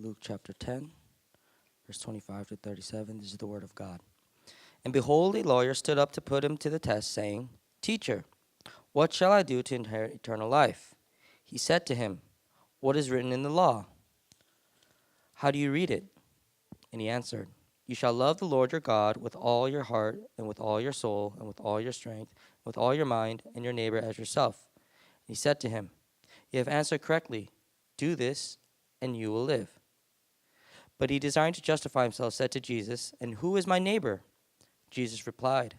Luke chapter 10, verse 25 to 37. This is the word of God. And behold, a lawyer stood up to put him to the test, saying, Teacher, what shall I do to inherit eternal life? He said to him, What is written in the law? How do you read it? And he answered, You shall love the Lord your God with all your heart, and with all your soul, and with all your strength, and with all your mind, and your neighbor as yourself. And he said to him, You have answered correctly. Do this, and you will live. But he, desiring to justify himself, said to Jesus, And who is my neighbor? Jesus replied,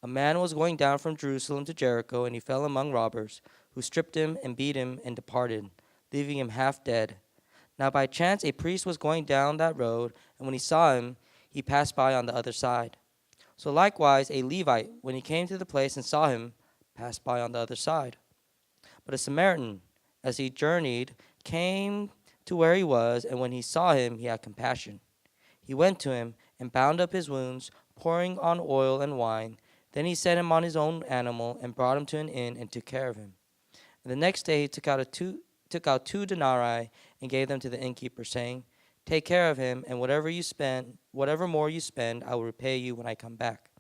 A man was going down from Jerusalem to Jericho, and he fell among robbers, who stripped him and beat him and departed, leaving him half dead. Now by chance a priest was going down that road, and when he saw him, he passed by on the other side. So likewise a Levite, when he came to the place and saw him, passed by on the other side. But a Samaritan, as he journeyed, came to where he was, and when he saw him, he had compassion. He went to him and bound up his wounds, pouring on oil and wine. Then he set him on his own animal and brought him to an inn and took care of him. And the next day he took out two denarii and gave them to the innkeeper, saying, Take care of him, and whatever more you spend, I will repay you when I come back.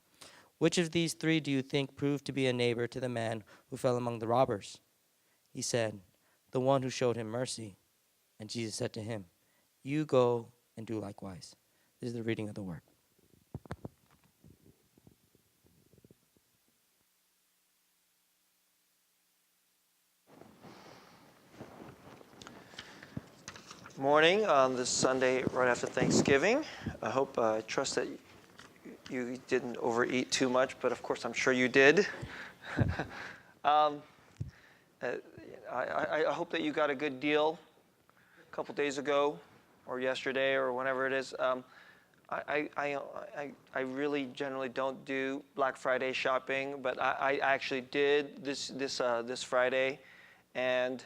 Which of these three do you think proved to be a neighbor to the man who fell among the robbers? He said, The one who showed him mercy. And Jesus said to him, You go and do likewise. This is the reading of the word. Morning on this Sunday right after Thanksgiving. I trust that you didn't overeat too much, but of course I'm sure you did. I hope that you got a good deal a couple days ago or yesterday or whenever it is. I really generally don't do Black Friday shopping, but I actually did this Friday, and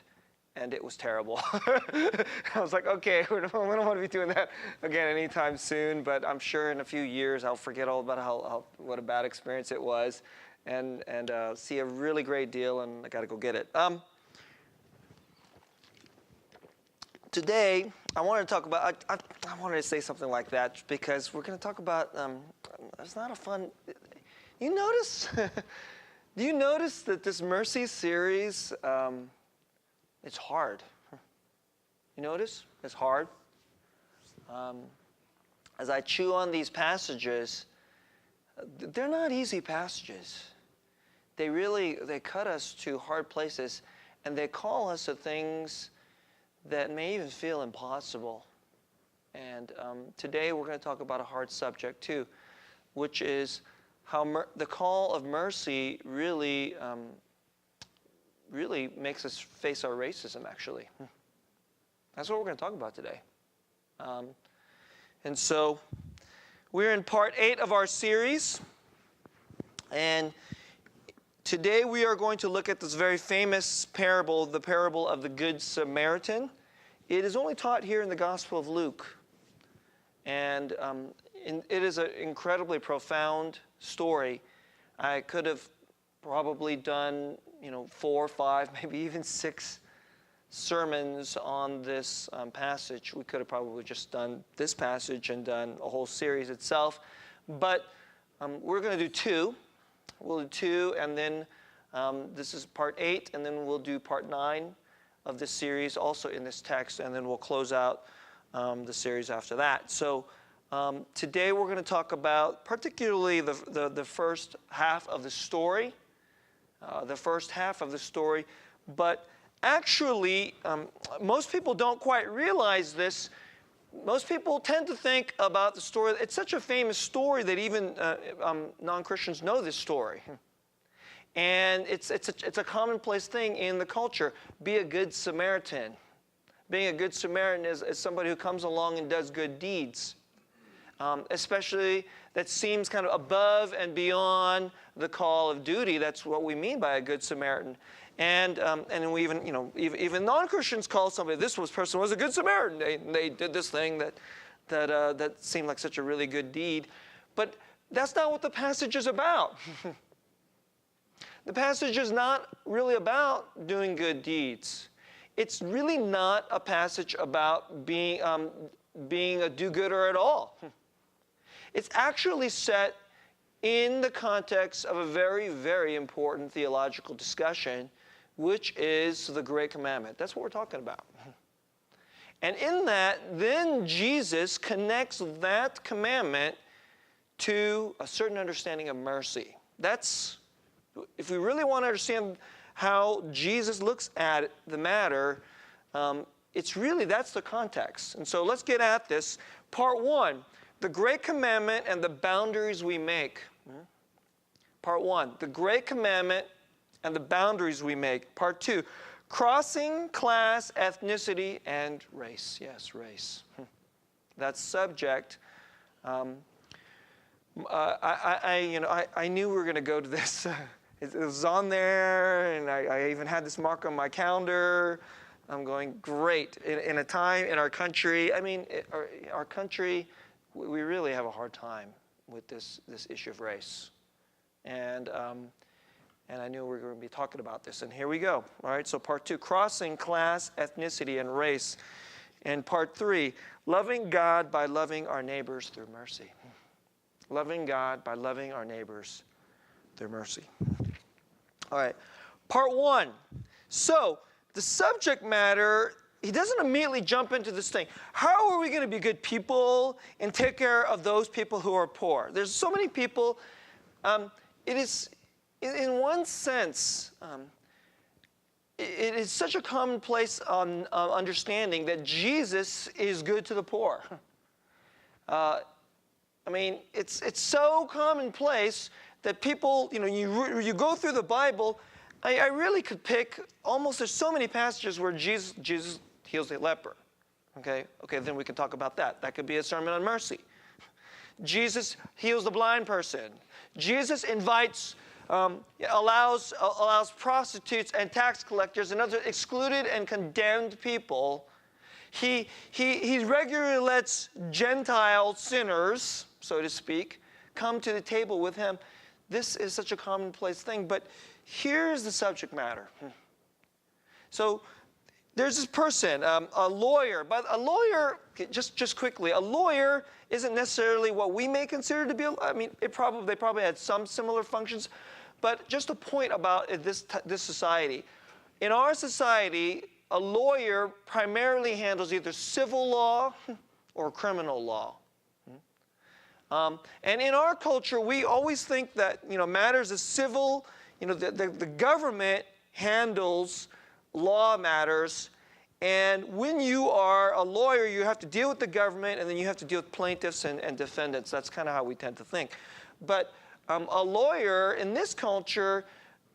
it was terrible. I was like, okay, we don't want to be doing that again anytime soon, but I'm sure in a few years I'll forget all about what a bad experience it was, and see a really great deal, and I got to go get it. Today, I wanted to talk about, I wanted to say something like that because we're going to talk about, it's not a fun, you notice, do you notice that this Mercy series, it's hard? You notice? It's hard. As I chew on these passages, they're not easy passages. They cut us to hard places, and they call us to things that may even feel impossible. And today we're going to talk about a hard subject too, which is how the call of mercy really makes us face our racism, actually. That's what we're going to talk about today. And so we're in part 8 of our series, and today we are going to look at this very famous parable, the parable of the Good Samaritan. It is only taught here in the Gospel of Luke. And it is an incredibly profound story. I could have probably done 4 or 5, maybe even 6 sermons on this passage. We could have probably just done this passage and done a whole series itself. But we're going to do 2. We'll do 2, and then this is part 8, and then we'll do part 9 of this series, also in this text, and then we'll close out the series after that. So today we're going to talk about particularly the first half of the story. But actually, most people don't quite realize this. Most people tend to think about the story. It's such a famous story that even non-Christians know this story. And it's a commonplace thing in the culture. Be a good Samaritan. Being a good Samaritan is somebody who comes along and does good deeds. Especially that seems kind of above and beyond the call of duty. That's what we mean by a good Samaritan. And we even non-Christians call somebody, this person was a good Samaritan. They did this thing that seemed like such a really good deed. But that's not what the passage is about. The passage is not really about doing good deeds. it's really not a passage about being a do-gooder at all. It's actually set in the context of a very, very important theological discussion, which is the Great Commandment. That's what we're talking about. And in that, then Jesus connects that commandment to a certain understanding of mercy. That's, if we really want to understand how Jesus looks at the matter, it's really, that's the context. And so let's get at this. Part one, the Great Commandment and the boundaries we make. Part one, the Great Commandment and the boundaries we make. Part two, crossing class, ethnicity, and race. Yes, race. That subject. I knew we were going to go to this. It was on there, and I even had this mark on my calendar. I'm going, great. In a time in our country, I mean, our country, we really have a hard time with this issue of race. And I knew we were going to be talking about this, and here we go. All right, so part two, crossing class, ethnicity, and race. And part three, loving God by loving our neighbors through mercy. Loving God by loving our neighbors through mercy. All right, part one. So the subject matter, he doesn't immediately jump into this thing. How are we going to be good people and take care of those people who are poor? There's so many people. It is, in one sense, it is such a commonplace understanding that Jesus is good to the poor. I mean, it's so commonplace that people, you go through the Bible. I really could pick almost, there's so many passages where Jesus heals a leper. Okay, then we can talk about that. That could be a sermon on mercy. Jesus heals the blind person. Jesus invites, allows prostitutes and tax collectors and other excluded and condemned people. He regularly lets Gentile sinners, so to speak, come to the table with him. This is such a commonplace thing, but here's the subject matter. So there's this person, a lawyer, but a lawyer, just quickly, a lawyer isn't necessarily what we may consider to be, I mean, they probably had some similar functions, but just a point about this society. In our society, a lawyer primarily handles either civil law or criminal law. And in our culture, we always think that, matters of civil, the government handles law matters. And when you are a lawyer, you have to deal with the government, and then you have to deal with plaintiffs and defendants. That's kind of how we tend to think. But a lawyer in this culture,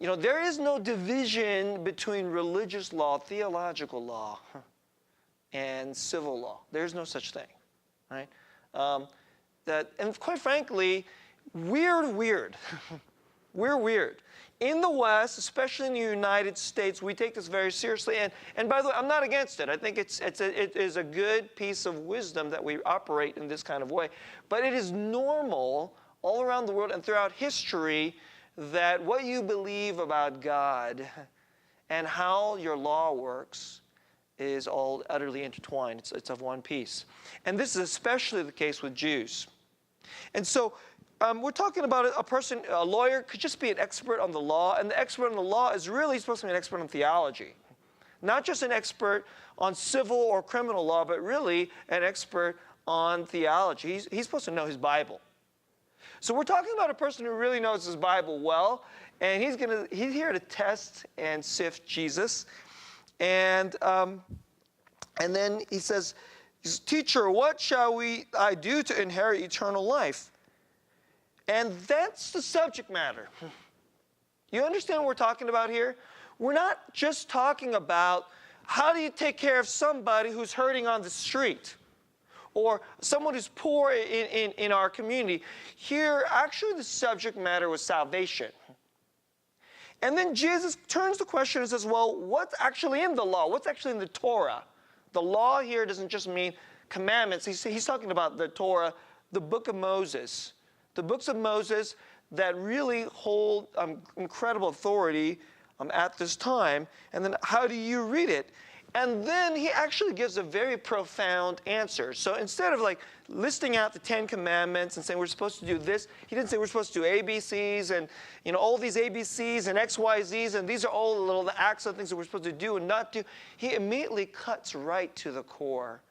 there is no division between religious law, theological law, and civil law. There's no such thing, right? And quite frankly, we're weird. We're weird. In the West, especially in the United States, we take this very seriously. And by the way, I'm not against it. I think it is a good piece of wisdom that we operate in this kind of way. But it is normal all around the world and throughout history that what you believe about God and how your law works is all utterly intertwined. It's of one piece. And this is especially the case with Jews. And so we're talking about a person, a lawyer, could just be an expert on the law, and the expert on the law is really supposed to be an expert on theology. Not just an expert on civil or criminal law, but really an expert on theology. He's supposed to know his Bible. So we're talking about a person who really knows his Bible well, and he's here to test and sift Jesus. And then he says, "Teacher, what shall I do to inherit eternal life?" And that's the subject matter. You understand what we're talking about here? We're not just talking about how do you take care of somebody who's hurting on the street or someone who's poor in our community. Here, actually, the subject matter was salvation. And then Jesus turns the question and says, well, what's actually in the law? What's actually in the Torah? The law here doesn't just mean commandments. He's talking about the Torah, the book of Moses. The books of Moses that really hold incredible authority at this time. And then how do you read it? And then he actually gives a very profound answer. So instead of like listing out the 10 commandments and saying we're supposed to do this, he didn't say we're supposed to do ABCs and all these ABCs and XYZs and these are all the little acts of things that we're supposed to do and not do. He immediately cuts right to the core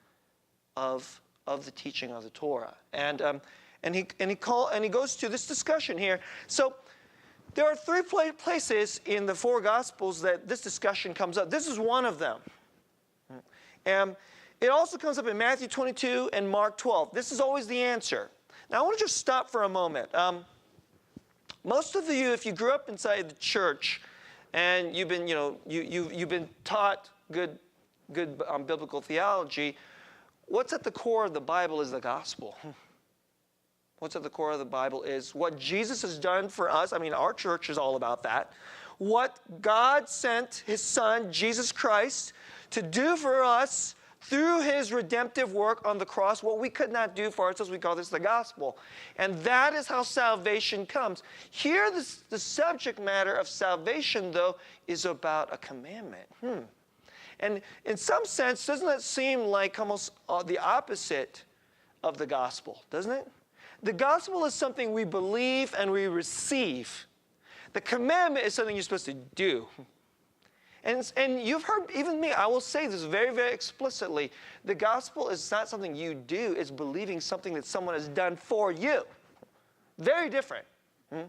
of the teaching of the Torah. And he goes to this discussion here. So there are three places in the four Gospels that this discussion comes up. This is one of them. And it also comes up in Matthew 22 and Mark 12. This is always the answer. Now I want to just stop for a moment. Most of you, if you grew up inside the church and you've been, you've been taught good biblical theology, what's at the core of the Bible is the gospel. What's at the core of the Bible is what Jesus has done for us. I mean, our church is all about that. What God sent his son, Jesus Christ, to do for us through his redemptive work on the cross, what we could not do for ourselves. We call this the gospel. And that is how salvation comes. Here, the subject matter of salvation, though, is about a commandment. And in some sense, doesn't that seem like almost the opposite of the gospel, doesn't it? The gospel is something we believe and we receive. The commandment is something you're supposed to do. And you've heard, even me, I will say this very, very explicitly. The gospel is not something you do. It's believing something that someone has done for you. Very different. And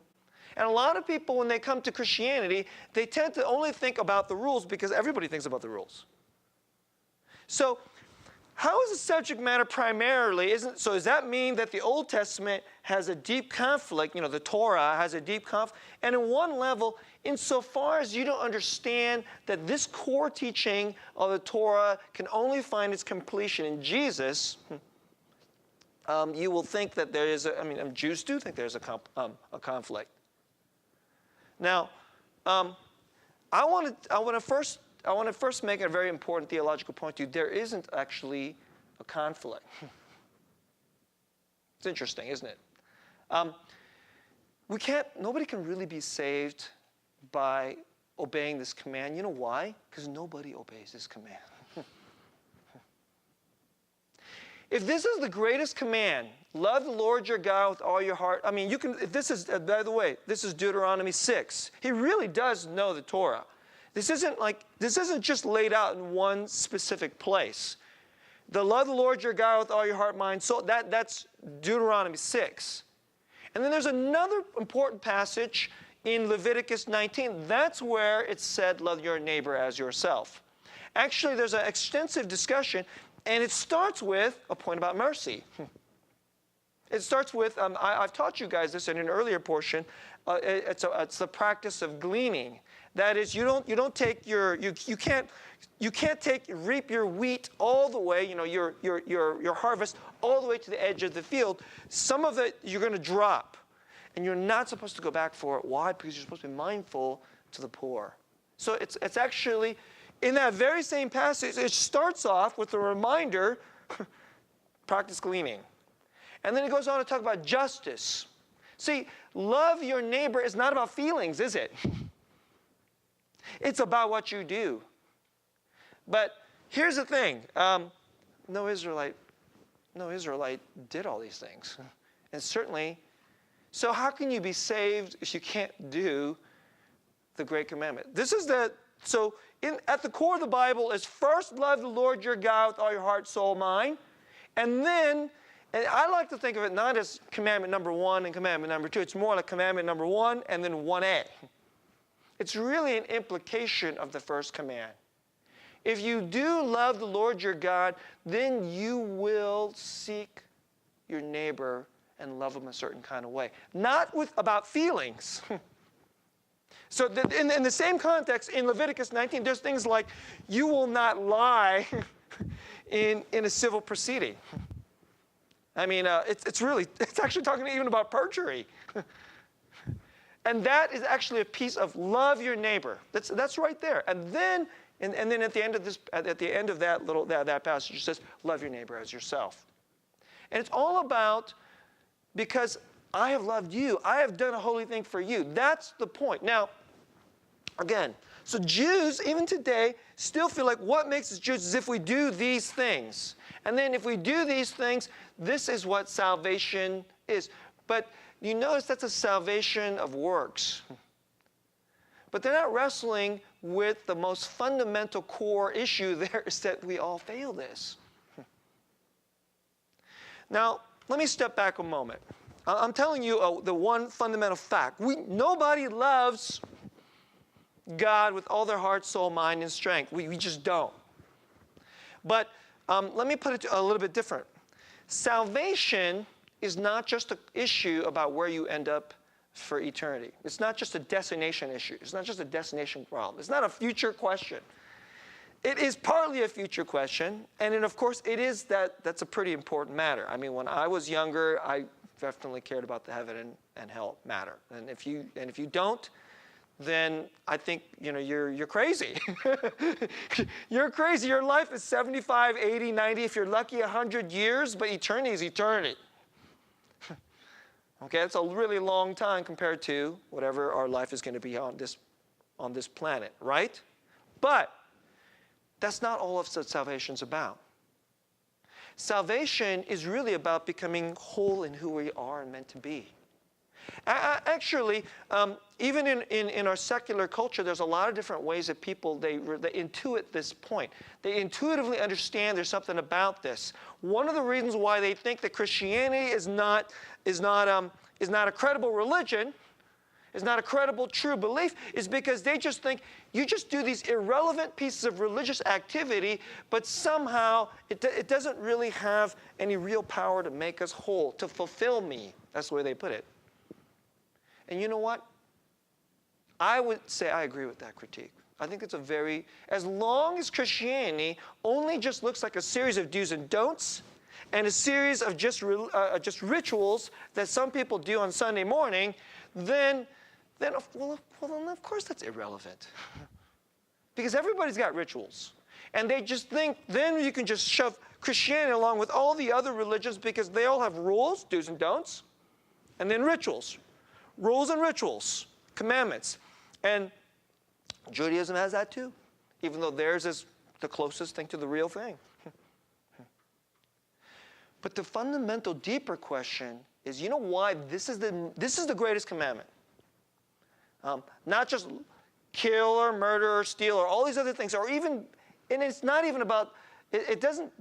a lot of people, when they come to Christianity, they tend to only think about the rules because everybody thinks about the rules. So how is the subject matter primarily? So does that mean that the Old Testament has a deep conflict? The Torah has a deep conflict. And in one level, insofar as you don't understand that this core teaching of the Torah can only find its completion in Jesus, you will think that there is Jews do think there's a conflict. Now, I want to first make a very important theological point to you. There isn't actually a conflict. It's interesting, isn't it? Nobody can really be saved by obeying this command. You know why? Because nobody obeys this command. If this is the greatest command, love the Lord your God with all your heart. I mean, this is, by the way, this is Deuteronomy 6. He really does know the Torah. This isn't just laid out in one specific place. The love the Lord your God with all your heart, mind, soul, that's Deuteronomy 6. And then there's another important passage in Leviticus 19. That's where it's said, love your neighbor as yourself. Actually, there's an extensive discussion, and it starts with a point about mercy. It starts with, I've taught you guys this in an earlier portion, it's the practice of gleaning. That is, you can't reap your wheat all the way, your harvest all the way to the edge of the field. Some of it you're going to drop, and you're not supposed to go back for it. Why? Because you're supposed to be mindful to the poor. So it's actually, in that very same passage, it starts off with a reminder, practice gleaning. And then it goes on to talk about justice. See, love your neighbor is not about feelings, is it? It's about what you do. But here's the thing. No Israelite did all these things. And certainly, so how can you be saved if you can't do the great commandment? At the core of the Bible is first love the Lord your God with all your heart, soul, mind. And then, and I like to think of it not as commandment number 1 and commandment number 2. It's more like commandment number 1 and then 1A. It's really an implication of the first command. If you do love the Lord your God, then you will seek your neighbor and love him a certain kind of way. Not about feelings. So in the same context, in Leviticus 19, there's things like you will not lie in a civil proceeding. I mean, it's actually talking even about perjury. And that is actually a piece of love your neighbor. That's right there. And then at the end of that passage, it says, love your neighbor as yourself. And it's all about, because I have loved you, I have done a holy thing for you. That's the point. Now, again, So Jews, even today, still feel like what makes us Jews is if we do these things. And then if we do these things, this is what salvation is. But you notice that's a salvation of works. But they're not wrestling with the most fundamental core issue there is that we all fail this. Now, let me step back a moment. I'm telling you the one fundamental fact. Nobody loves God with all their heart, soul, mind, and strength. We just don't. But let me put it a little bit different. Salvation is not just an issue about where you end up for eternity. It's not just a destination issue. It's not just a destination problem. It's not a future question. It is partly a future question, and then of course it is that's a pretty important matter. I mean, when I was younger, I definitely cared about the heaven and hell matter. And if you don't, then I think you're crazy. You're crazy. Your life is 75, 80, 90, if you're lucky 100 years, but eternity is eternity. Okay, that's a really long time compared to whatever our life is going to be on this planet, right? But that's not all of what salvation's about. Salvation is really about becoming whole in who we are and meant to be. Actually, even in our secular culture, there's a lot of different ways that people, they intuit this point. They intuitively understand there's something about this. One of the reasons why they think that Christianity is not a credible religion, is not a credible true belief, is because they just think you just do these irrelevant pieces of religious activity, but somehow it doesn't really have any real power to make us whole, to fulfill me. That's the way they put it. And you know what? I would say I agree with that critique. I think it's as long as Christianity only just looks like a series of do's and don'ts and a series of just rituals that some people do on Sunday morning, then of course that's irrelevant. Because everybody's got rituals. And they just think then you can just shove Christianity along with all the other religions because they all have rules, do's and don'ts, and then rituals. Rules and rituals, commandments. And Judaism has that too, even though theirs is the closest thing to the real thing. But the fundamental, deeper question is, you know why this is the greatest commandment? Not just kill or murder or steal or all these other things, or even, and it's not even about, it doesn't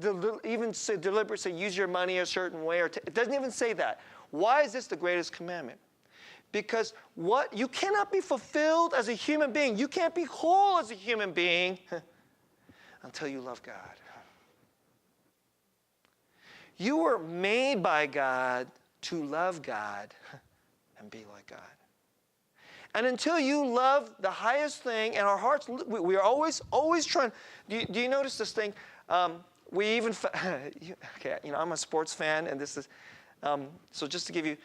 even say deliberately say use your money a certain way, or it doesn't even say that. Why is this the greatest commandment? Because you cannot be fulfilled as a human being. You can't be whole as a human being until you love God. You were made by God to love God and be like God. And until you love the highest thing, and our hearts, we are always trying. Do you notice this thing? We even, okay, I'm a sports fan, and this is, so just to give you,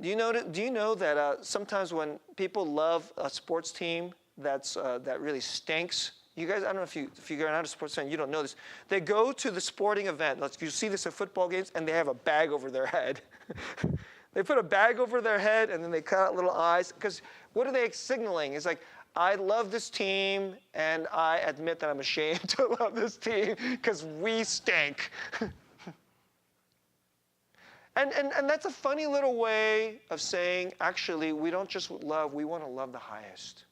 do you know that sometimes when people love a sports team that really stinks, you guys, I don't know if you're not a sports fan, you don't know this. They go to the sporting event. You see this at football games, and they have a bag over their head. They put a bag over their head, and then they cut out little eyes. Because what are they signaling? It's like, I love this team, and I admit that I'm ashamed to love this team because we stink. And that's a funny little way of saying, actually, we don't just love, we want to love the highest.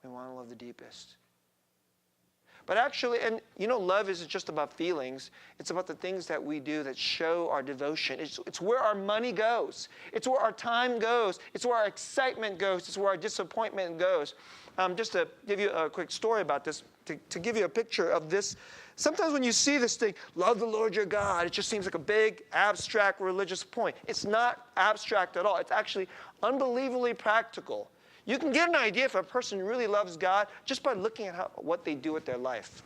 We want to love the deepest. But actually, and love isn't just about feelings. It's about the things that we do that show our devotion. It's where our money goes. It's where our time goes. It's where our excitement goes. It's where our disappointment goes. Just to give you a quick story about this, to give you a picture of this. Sometimes when you see this thing, love the Lord your God, it just seems like a big, abstract religious point. It's not abstract at all. It's actually unbelievably practical. You can get an idea if a person really loves God just by looking at what they do with their life.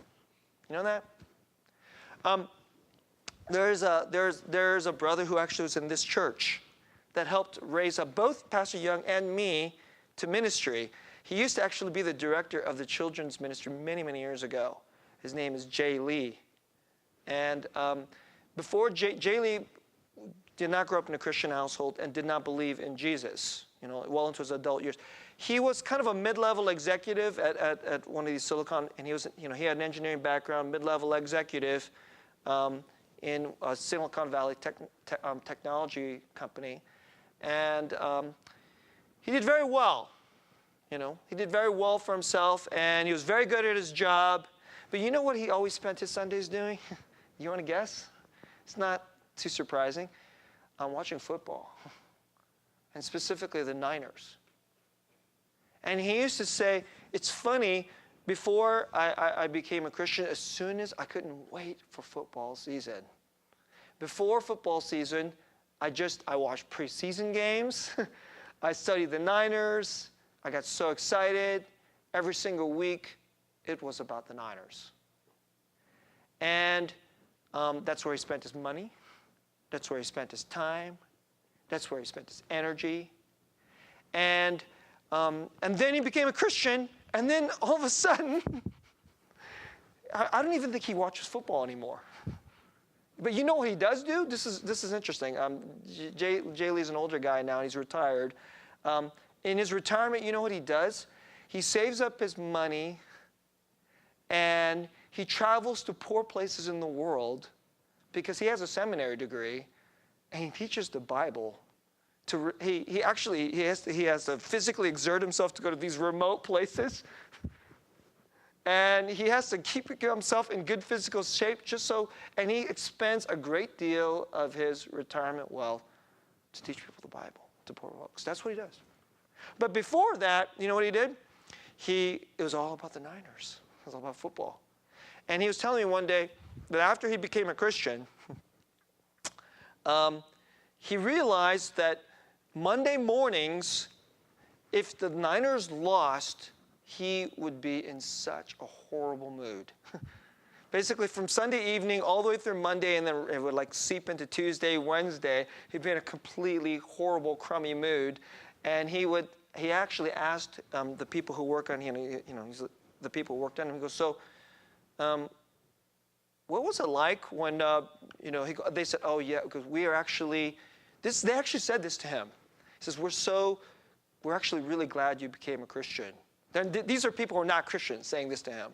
You know that? There's a brother who actually was in this church that helped raise up both Pastor Young and me to ministry. He used to actually be the director of the children's ministry many, many years ago. His name is Jay Lee. And before Jay Lee did not grow up in a Christian household and did not believe in Jesus, well into his adult years. He was kind of a mid-level executive at one of these Silicon, and he was, he had an engineering background, mid-level executive in a Silicon Valley technology company. And he did very well. He did very well for himself, and he was very good at his job. But you know what he always spent his Sundays doing? You want to guess? It's not too surprising. Watching football, and specifically the Niners. And he used to say, it's funny, before I became a Christian, as soon as I couldn't wait for football season. Before football season, I watched preseason games. I studied the Niners. I got so excited. Every single week, it was about the Niners. And that's where he spent his money. That's where he spent his time. That's where he spent his energy. And then he became a Christian, and then all of a sudden, I don't even think he watches football anymore. But you know what he does do? This is interesting. Jay Lee's an older guy now, and he's retired. In his retirement, you know what he does? He saves up his money, and he travels to poor places in the world because he has a seminary degree, and he teaches the Bible. He has to physically exert himself to go to these remote places. And he has to keep himself in good physical shape and he expends a great deal of his retirement wealth to teach people the Bible, to poor folks. That's what he does. But before that, you know what he did? It was all about the Niners. It was all about football. And he was telling me one day that after he became a Christian, he realized that Monday mornings, if the Niners lost, he would be in such a horrible mood. Basically, from Sunday evening all the way through Monday, and then it would seep into Tuesday, Wednesday, he'd be in a completely horrible, crummy mood. And he actually asked the people who work on him, the people who worked on him, he goes, so, what was it like when, they said, oh yeah, because we are actually, they actually said this to him. He says, we're actually really glad you became a Christian. These are people who are not Christians saying this to him.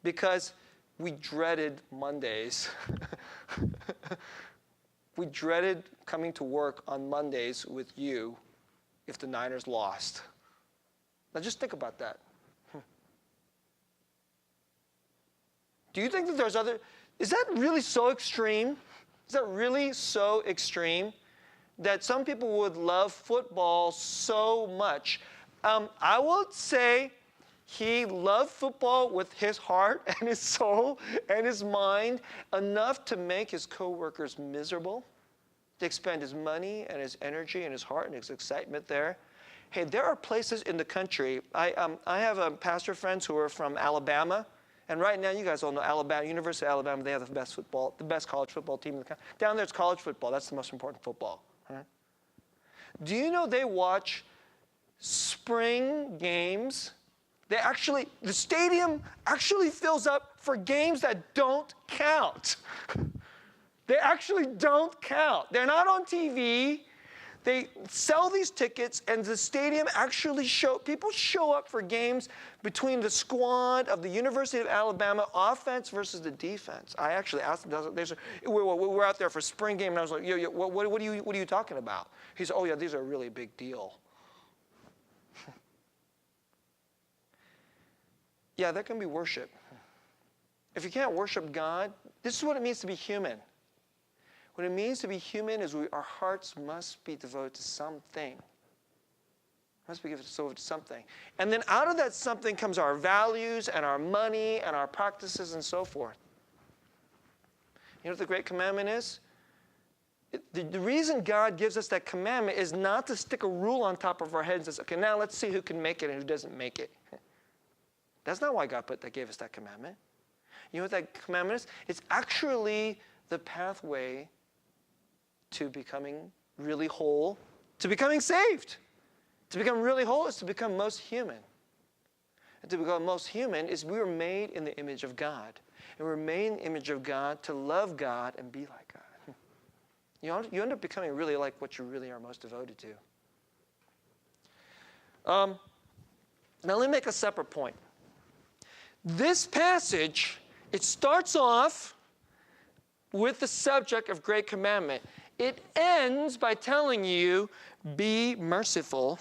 Because we dreaded Mondays. We dreaded coming to work on Mondays with you if the Niners lost. Now just think about that. Do you think that there's is that really so extreme? Is that really so extreme that some people would love football so much? I would say he loved football with his heart and his soul and his mind enough to make his coworkers miserable, to expend his money and his energy and his heart and his excitement there. Hey, there are places in the country. I have pastor friends who are from Alabama. And right now, you guys all know Alabama, University of Alabama, they have the best college football team in the country. Down there, it's college football. That's the most important football. Right? Do you know they watch spring games? The stadium actually fills up for games that don't count. They actually don't count. They're not on TV. They sell these tickets, and the stadium actually people show up for games between the squad of the University of Alabama offense versus the defense. I actually asked them, they said, we're out there for spring game, and I was like, what are you talking about? He said, oh yeah, these are a really big deal. Yeah, that can be worship. If you can't worship God, this is what it means to be human. What it means to be human is our hearts must be devoted to something. Must be devoted to something. And then out of that something comes our values and our money and our practices and so forth. You know what the great commandment is? The reason God gives us that commandment is not to stick a rule on top of our heads and say, okay, now let's see who can make it and who doesn't make it. That's not why God gave us that commandment. You know what that commandment is? It's actually the pathway to becoming really whole, to becoming saved. To become really whole is to become most human. And to become most human is we were made in the image of God. And we're made in the image of God to love God and be like God. You end up becoming really like what you really are most devoted to. Now let me make a separate point. This passage, it starts off with the subject of great commandment. It ends by telling you, be merciful,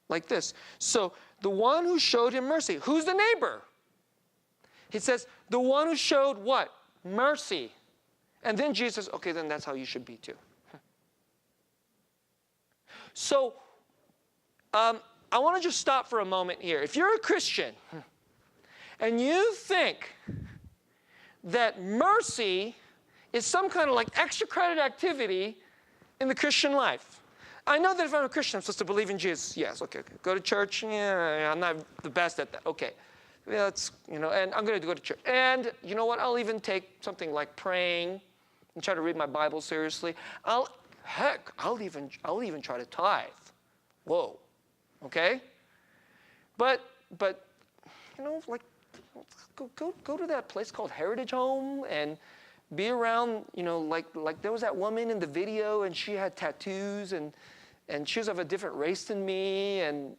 like this. So the one who showed him mercy, who's the neighbor? He says, the one who showed what? Mercy. And then Jesus says, okay, then that's how you should be too. So I want to just stop for a moment here. If you're a Christian and you think that mercy is some kind of like extra credit activity in the Christian life. I know that if I'm a Christian, I'm supposed to believe in Jesus. Yes, okay. Go to church. Yeah, I'm not the best at that. Okay. Yeah, that's, and I'm going to go to church. And you know what? I'll even take something like praying and try to read my Bible seriously. I'll even try to tithe. Whoa. Okay? But like go to that place called Heritage Home and be around, like there was that woman in the video and she had tattoos and she was of a different race than me and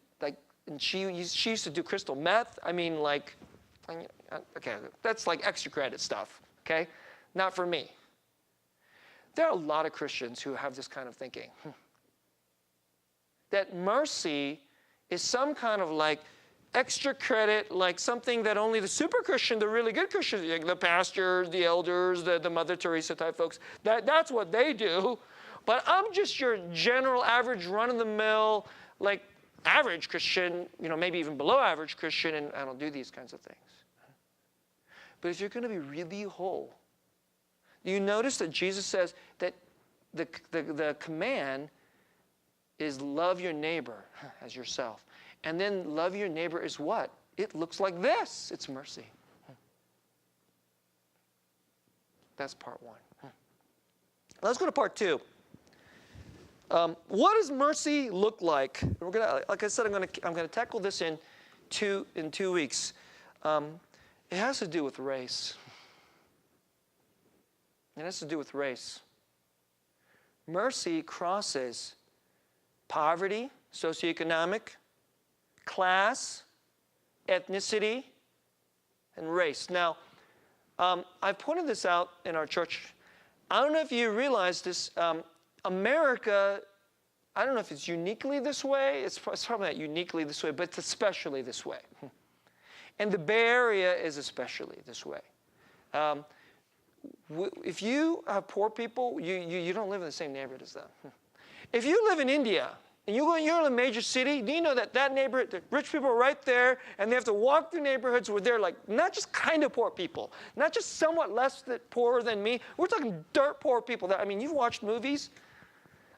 she used to do crystal meth. I mean, okay, that's like extra credit stuff, okay? Not for me. There are a lot of Christians who have this kind of thinking. That mercy is some kind of like extra credit, like something that only the super Christian, the really good Christians, like the pastors, the elders, the Mother Teresa type folks, that's what they do. But I'm just your general average run-of-the-mill, like average Christian, maybe even below average Christian, and I don't do these kinds of things. But if you're going to be really whole, do you notice that Jesus says that the command is love your neighbor as yourself. And then love your neighbor is what? It looks like this. It's mercy. That's part one. Let's go to part two. What does mercy look like? We're gonna, like I said, I'm gonna tackle this in 2 weeks. It has to do with race. It has to do with race. Mercy crosses poverty, socioeconomic, class, ethnicity, and race. Now, I pointed this out in our church. I don't know if you realize this. America, I don't know if it's uniquely this way. It's probably not uniquely this way, but it's especially this way. And the Bay Area is especially this way. If you have poor people, you don't live in the same neighborhood as them. If you live in India, and you're in a major city, do you know that neighborhood, the rich people are right there, and they have to walk through neighborhoods where they're like, not just kind of poor people, not just somewhat less poorer than me. We're talking dirt poor people. You've watched movies.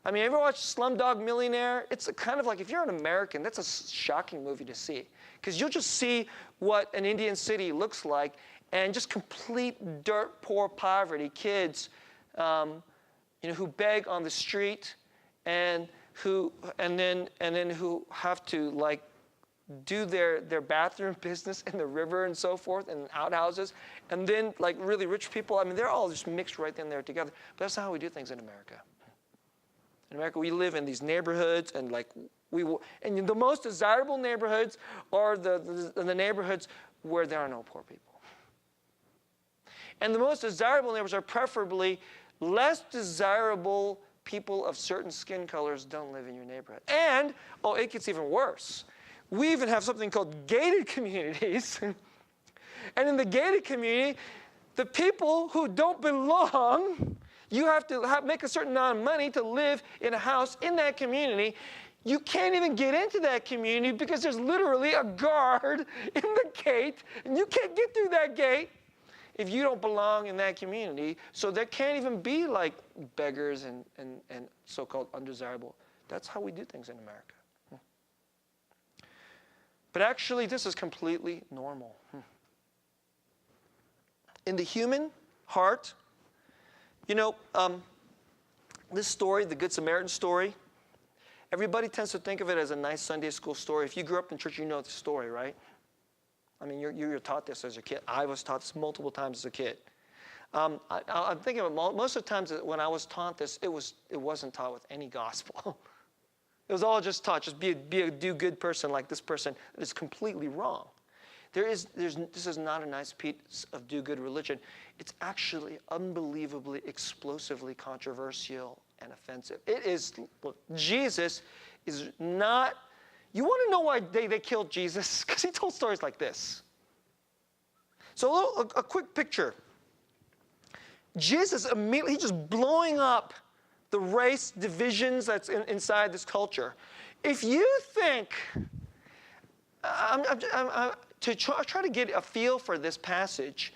Ever watched Slumdog Millionaire? It's kind of like, if you're an American, that's a shocking movie to see. Because you'll just see what an Indian city looks like, and just complete dirt poor poverty. Kids, who beg on the street, and then who have to do their bathroom business in the river and so forth, and outhouses, and then really rich people. They're all just mixed right in there together. But that's not how we do things in America. In America, we live in these neighborhoods, and and the most desirable neighborhoods are the neighborhoods where there are no poor people. And the most desirable neighborhoods are preferably less desirable people of certain skin colors don't live in your neighborhood. And, it gets even worse. We even have something called gated communities. And in the gated community, the people who don't belong, you have to make a certain amount of money to live in a house in that community. You can't even get into that community because there's literally a guard in the gate, and you can't get through that gate if you don't belong in that community. So there can't even be beggars and so-called undesirable. That's how we do things in America. But actually, this is completely normal. In the human heart, this story, the Good Samaritan story, everybody tends to think of it as a nice Sunday school story. If you grew up in church, you know the story, right? You're taught this as a kid. I was taught this multiple times as a kid. I'm thinking of most of the times that when I was taught this, it wasn't taught with any gospel. It was all just taught, just be a do-good person like this person. It's completely wrong. This is not a nice piece of do-good religion. It's actually unbelievably, explosively controversial and offensive. It is, look, Jesus is not, you want to know why they killed Jesus? Because he told stories like this. So a quick picture. Jesus immediately, he's just blowing up the race divisions that's inside this culture. If you think, to try to get a feel for this passage,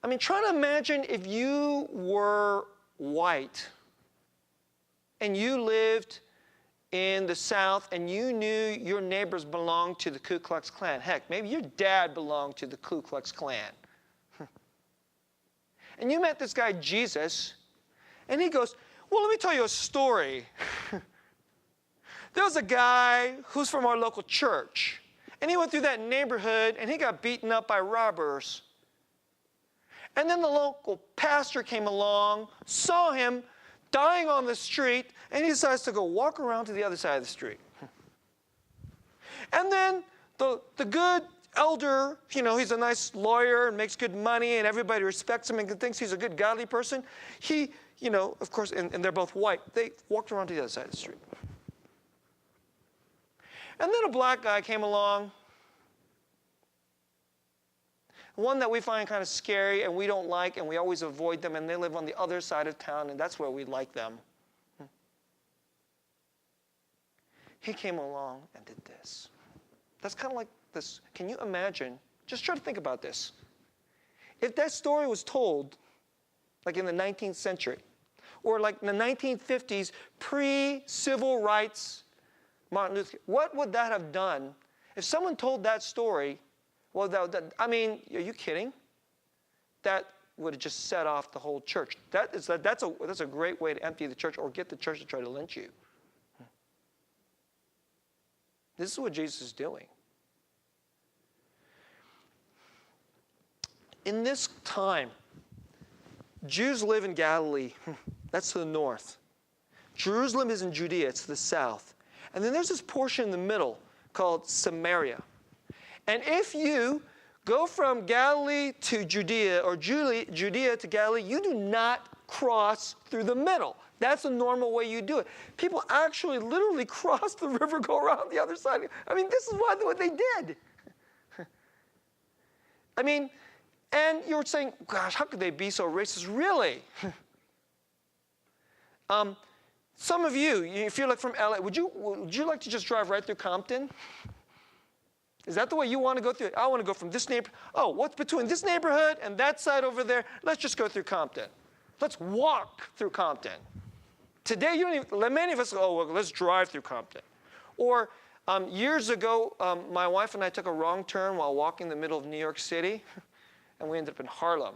I mean, try to imagine if you were white and you lived in the South and you knew your neighbors belonged to the Ku Klux Klan. Heck, maybe your dad belonged to the Ku Klux Klan. And you met this guy, Jesus, and he goes, well, let me tell you a story. There was a guy who's from our local church, and he went through that neighborhood, and he got beaten up by robbers. And then the local pastor came along, saw him dying on the street, and he decides to go walk around to the other side of the street. And then the good elder, you know, he's a nice lawyer and makes good money, and everybody respects him and thinks he's a good, godly person. He, you know, of course, and they're both white. They walked around to the other side of the street. And then a black guy came along, one that we find kind of scary and we don't like, and we always avoid them, and they live on the other side of town, and that's where we like them. He came along and did this. That's kind of like this. Can you imagine? Just try to think about this. If that story was told, like in the 19th century, or like in the 1950s, pre-civil rights, Martin Luther King, what would that have done? If someone told that story, well, I mean, are you kidding? That would have just set off the whole church. That's a great way to empty the church or get the church to try to lynch you. This is what Jesus is doing. In this time, Jews live in Galilee. That's to the north. Jerusalem is in Judea. It's to the south. And then there's this portion in the middle called Samaria. And if you go from Galilee to Judea or Judea to Galilee, you do not cross through the middle. That's the normal way you do it. People actually literally cross the river, go around the other side. I mean, this is what they did. I mean, and you're saying, gosh, how could they be so racist? Really? Some of you, if you're like from LA, would you like to just drive right through Compton? Is that the way you want to go through it? I want to go from this neighborhood. Oh, what's between this neighborhood and that side over there? Let's just go through Compton. Let's walk through Compton. Today, you don't even, many of us go, oh, well, let's drive through Compton. Or years ago, my wife and I took a wrong turn while walking in the middle of New York City, and we ended up in Harlem.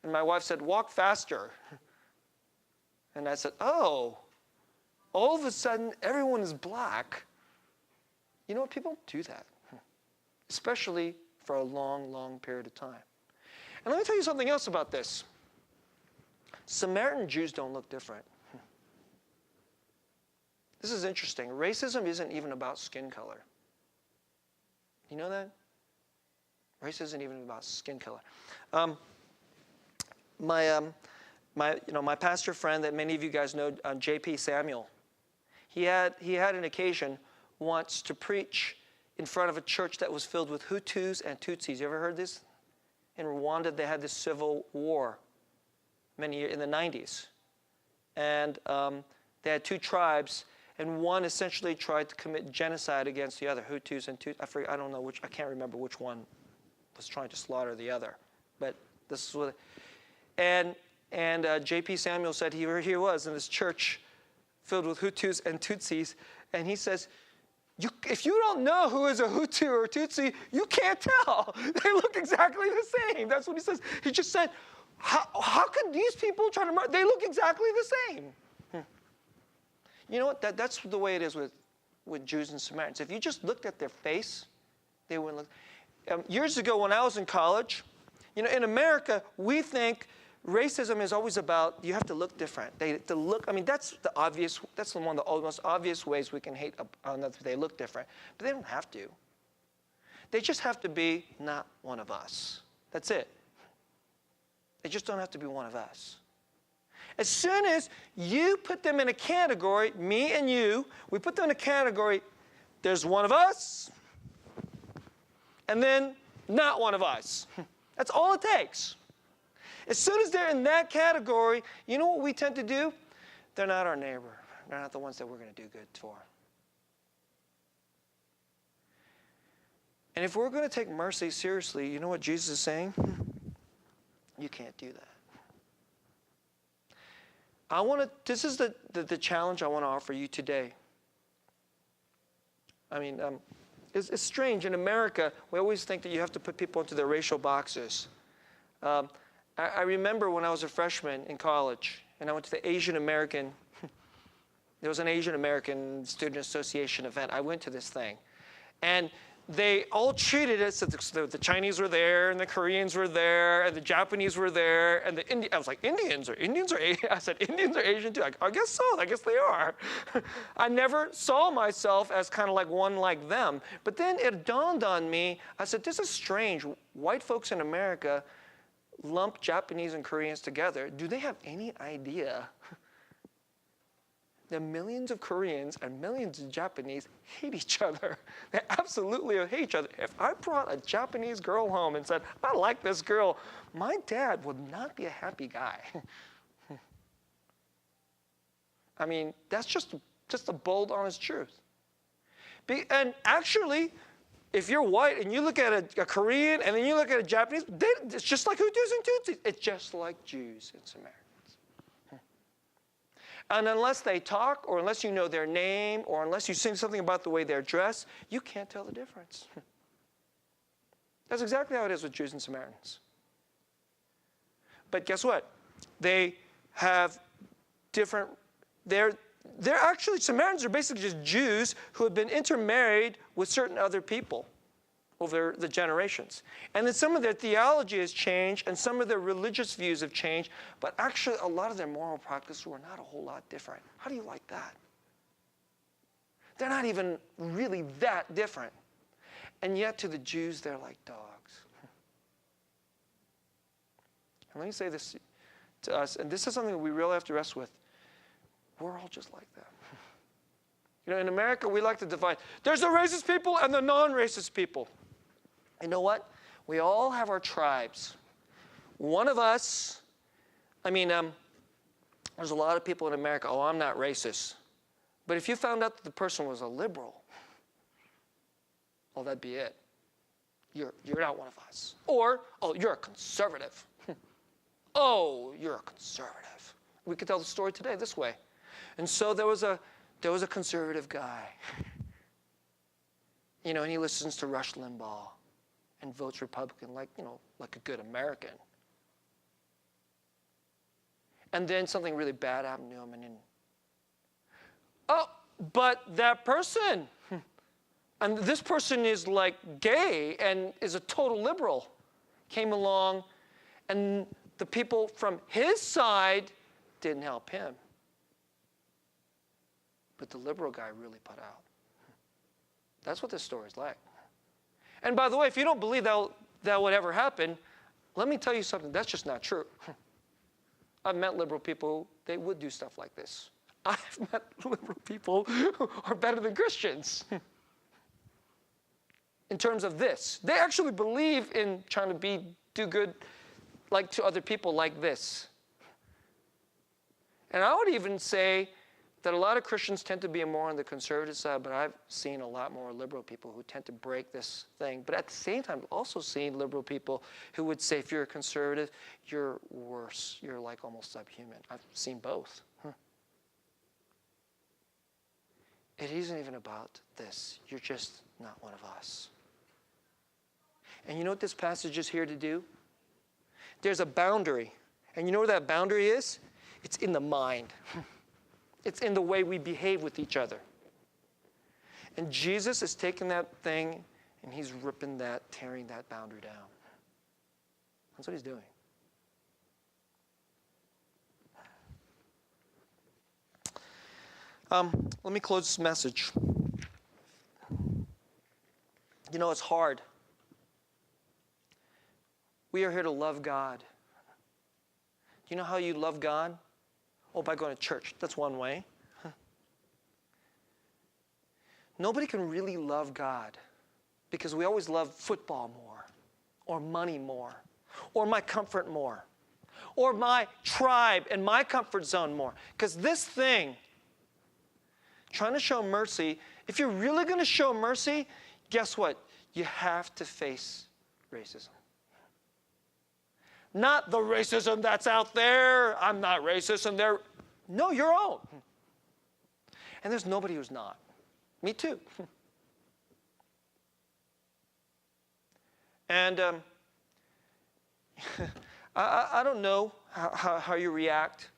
And my wife said, walk faster. And I said, oh, all of a sudden, everyone is black. You know what? People don't do that, especially for a long, long period of time. And let me tell you something else about this. Samaritan Jews don't look different. This is interesting. Racism isn't even about skin color. You know that? Race isn't even about skin color. My pastor friend that many of you guys know, J.P. Samuel, he had an occasion once to preach in front of a church that was filled with Hutus and Tutsis. You ever heard this? In Rwanda, they had this civil war many years in the 90s. And they had two tribes, and one essentially tried to commit genocide against the other, Hutus and Tutsis. I don't know which, I can't remember which one was trying to slaughter the other. But this is what, and J.P. Samuel said he was in this church filled with Hutus and Tutsis, and he says, if you don't know who is a Hutu or a Tutsi, you can't tell. They look exactly the same. That's what he says. He just said, how could these people try to murder? They look exactly the same. You know what? That's the way it is with Jews and Samaritans. If you just looked at their face, they wouldn't look. Years ago when I was in college, you know, in America, we think racism is always about you have to look different. That's one of the most obvious ways we can hate others. They look different. But they don't have to. They just have to be not one of us. That's it. They just don't have to be one of us. As soon as you put them in a category, me and you, we put them in a category, there's one of us, and then not one of us. That's all it takes. As soon as they're in that category, you know what we tend to do? They're not our neighbor. They're not the ones that we're going to do good for. And if we're going to take mercy seriously, you know what Jesus is saying? You can't do that. This is the challenge I want to offer you today. It's strange. In America, we always think that you have to put people into their racial boxes. I remember when I was a freshman in college, and I went to the Asian American, there was an Asian American Student Association event. I went to this thing. And they all treated it, so the Chinese were there, and the Koreans were there, and the Japanese were there, and I was like, Indians are Asian? I said, Indians are Asian too. I guess so. I guess they are. I never saw myself as kind of like one like them. But then it dawned on me, I said, this is strange. White folks in America lump Japanese and Koreans together. Do they have any idea that millions of Koreans and millions of Japanese hate each other? They absolutely hate each other. If I brought a Japanese girl home and said, I like this girl, my dad would not be a happy guy. That's just a bold, honest truth. And actually, if you're white and you look at a Korean and then you look at a Japanese, it's just like Hutus and Tutsis. It's just like Jews and Samaritans. And unless they talk, or unless you know their name, or unless you say something about the way they're dressed, you can't tell the difference. That's exactly how it is with Jews and Samaritans. But guess what? They have different, they're actually, Samaritans are basically just Jews who have been intermarried with certain other people over the generations. And then some of their theology has changed, and some of their religious views have changed, but actually a lot of their moral practices were not a whole lot different. How do you like that? They're not even really that different. And yet to the Jews, they're like dogs. And let me say this to us, and this is something that we really have to wrestle with. We're all just like them. In America, we like to divide. There's the racist people and the non-racist people. You know what? We all have our tribes. One of us, there's a lot of people in America, I'm not racist. But if you found out that the person was a liberal, that'd be it. You're not one of us. Or, you're a conservative. You're a conservative. We could tell the story today this way. And so there was a conservative guy. And he listens to Rush Limbaugh and votes Republican like a good American. And then something really bad happened to him, and then, but that person, and this person is like gay and is a total liberal, came along, and the people from his side didn't help him. But the liberal guy really put out. That's what this story is like. And by the way, if you don't believe that would ever happen, let me tell you something. That's just not true. I've met liberal people, they would do stuff like this. I've met liberal people who are better than Christians in terms of this. They actually believe in trying to do good like to other people like this. And I would even say that a lot of Christians tend to be more on the conservative side, but I've seen a lot more liberal people who tend to break this thing. But at the same time, I've also seen liberal people who would say, if you're a conservative, you're worse. You're like almost subhuman. I've seen both. It isn't even about this. You're just not one of us. And you know what this passage is here to do? There's a boundary. And you know where that boundary is? It's in the mind. It's in the way we behave with each other. And Jesus is taking that thing and he's ripping that, tearing that boundary down. That's what he's doing. Let me close this message. You know, it's hard. We are here to love God. You know how you love God? Oh, by going to church. That's one way. Nobody can really love God because we always love football more, or money more, or my comfort more, or my tribe and my comfort zone more. Because this thing, trying to show mercy, if you're really going to show mercy, guess what? You have to face racism. Not the racism that's out there. I'm not racist and they're... No, your own. And there's nobody who's not. Me too. And I don't know how you react.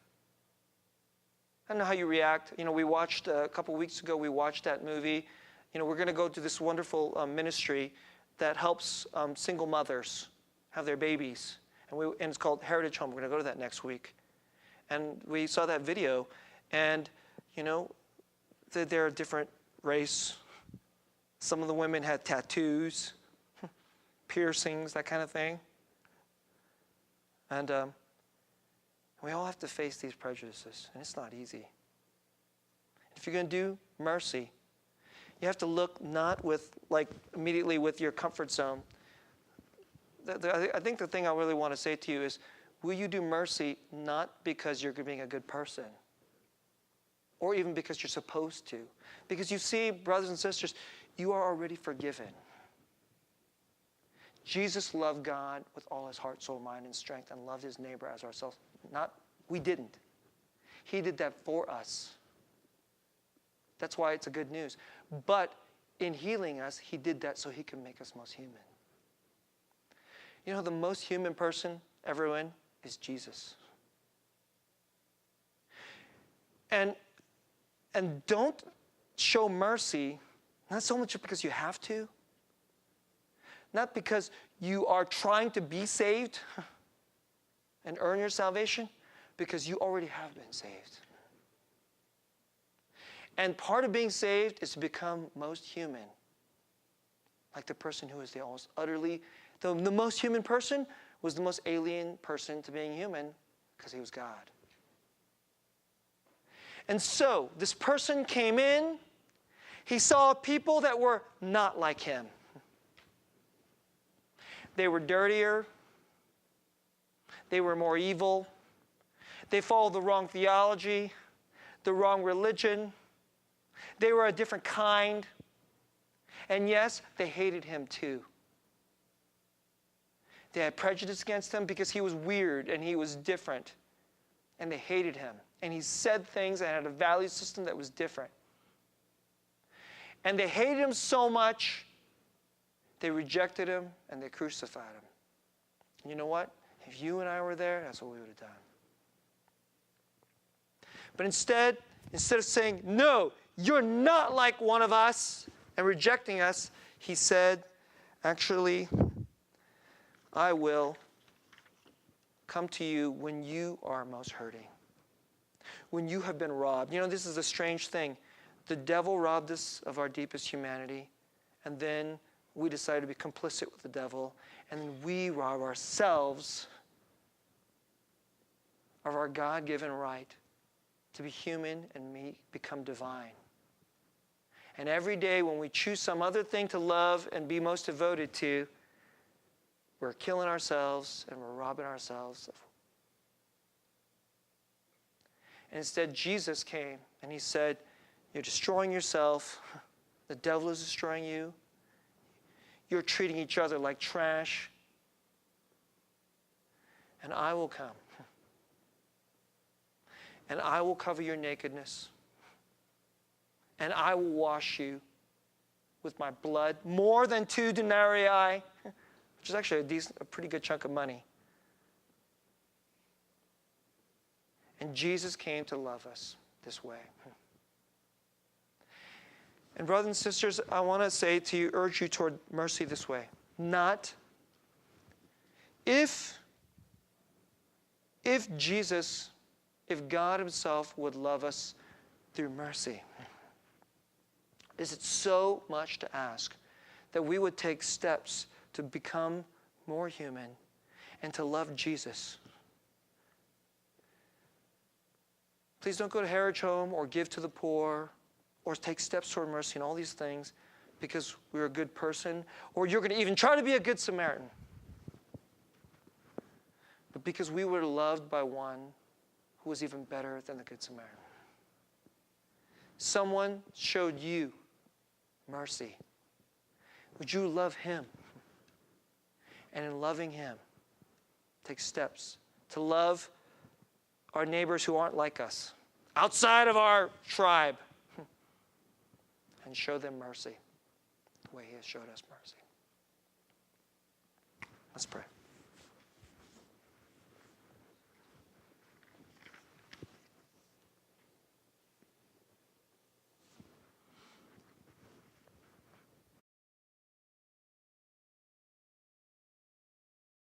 I don't know how you react. You know, we watched, a couple weeks ago, we watched that movie. You know, we're going to go to this wonderful ministry that helps single mothers have their babies. And it's called Heritage Home. We're going to go to that next week. And we saw that video. And, you know, they're a different race. Some of the women had tattoos, piercings, that kind of thing. And we all have to face these prejudices, and it's not easy. If you're going to do mercy, you have to look not with, like, immediately with your comfort zone. I think the thing I really want to say to you is, will you do mercy not because you're being a good person, or even because you're supposed to? Because you see, brothers and sisters, you are already forgiven. Jesus loved God with all his heart, soul, mind, and strength, and loved his neighbor as ourselves. We didn't. He did that for us. That's why it's a good news. But in healing us, he did that so he can make us most human. You know, the most human person ever in is Jesus. And don't show mercy, not so much because you have to, not because you are trying to be saved and earn your salvation, because you already have been saved. And part of being saved is to become most human. Like the person who is the most utterly, the most human person was the most alien person to being human because he was God. And so, this person came in, he saw people that were not like him. They were dirtier, they were more evil, they followed the wrong theology, the wrong religion, they were a different kind, and yes, they hated him too. They had prejudice against him because he was weird and he was different, and they hated him. And he said things and had a value system that was different. And they hated him so much, they rejected him and they crucified him. And you know what? If you and I were there, that's what we would have done. But instead of saying, no, you're not like one of us, and rejecting us, he said, actually, I will come to you when you are most hurting, when you have been robbed. You know, this is a strange thing. The devil robbed us of our deepest humanity, and then we decided to be complicit with the devil, and then we rob ourselves of our God-given right to be human and become divine. And every day when we choose some other thing to love and be most devoted to, we're killing ourselves and we're robbing ourselves. And instead, Jesus came and he said, you're destroying yourself. The devil is destroying you. You're treating each other like trash. And I will come. And I will cover your nakedness. And I will wash you with my blood, more than 2 denarii, which is actually a pretty good chunk of money. And Jesus came to love us this way. And brothers and sisters, I want to say to you, urge you toward mercy this way. Not if God himself would love us through mercy. Is it so much to ask that we would take steps to become more human and to love Jesus? Please don't go to Heritage Home or give to the poor or take steps toward mercy and all these things because we're a good person, or you're going to even try to be a good Samaritan. But because we were loved by one who was even better than the Good Samaritan. Someone showed you mercy. Would you love him? And in loving him, take steps to love our neighbors who aren't like us, outside of our tribe, and show them mercy the way he has showed us mercy. Let's pray.